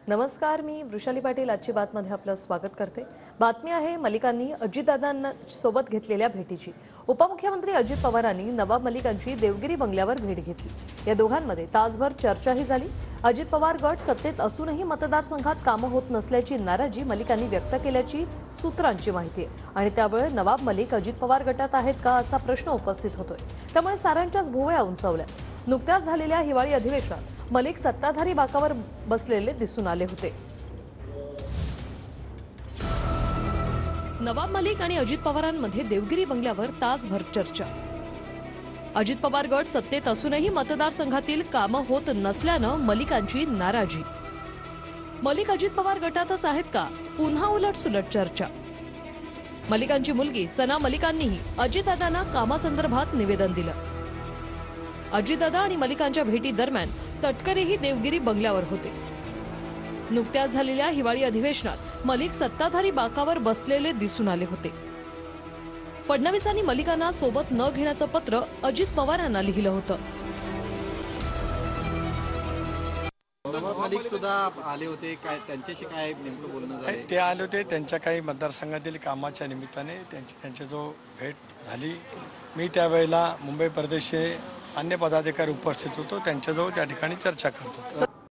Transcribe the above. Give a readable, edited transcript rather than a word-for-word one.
नमस्कार, मी वृषाली पाटील आजची बातमध्ये आपलं स्वागत करते। बातमी आहे मलिकांनी अजितदादांना सोबत घेतलेल्या भेटीची। उपमुख्यमंत्री अजित पवारांनी नवाब मलिकांची देवगिरी बंगल्यावर भेट घेतली। या दोघांमध्ये तासभर चर्चाही झाली। अजित पवार गट सत्तेत असूनही मतदारसंघात कामं होत नसल्याची नाराजी मलिकांनी व्यक्त केल्याची सूत्रांची माहिती आहे आणि त्यामुळे नवाब मलिक अजित पवार गटात आहेत का असा प्रश्न उपस्थित होतोय। त्यामुळे सारांच्याच भुवया उंचावल्या। नुकत्याच झालेल्या हिवाळी अधिवेशनात मलिक सत्ताधारी बाकावर बसलेले दिसून आले होते। नवाब मलिक आणि अजित पवारांमध्ये देवगिरी बंगल्यावर तासभर चर्चा। अजित पवार गट सत्तेत असूनही मतदारसंघातील कामं होत नसल्यानं मलिकांची नाराजी। मलिक अजित पवार गटातच आहेत का, पुन्हा उलटसुलट चर्चा। मलिकांची मुलगी सना मलिकांनीही अजितदादांना कामासंदर्भात निवेदन दिलं। अजितदादा आणि मलिकांच्या भेटी दरम्यान तटकरेही देवगिरी बंगल्यावर होते। नुकत्याच झालेल्या हिवाळी अधिवेशनात मलिक सत्ताधारी बाकावर बसलेले दिसून आले होते। फडणवीसांनी मलिकांना सोबत न घेण्याचं पत्र अजित पवारांना लिहिलं होतं। नवाब मलिक सुद्धा आले होते, काय त्यांच्याशी काय नेमकं बोलणं झालं? ते आले होते त्यांच्या काही मतदारसंघातील कामाच्या निमित्ताने त्यांची जो भेट झाली। मी त्यावेळेला मुंबई प्रदेशचे अन्य पदाधिकारी उपस्थित होतो, त्यांच्याजवळ त्या ठिकाणी चर्चा करत होतो।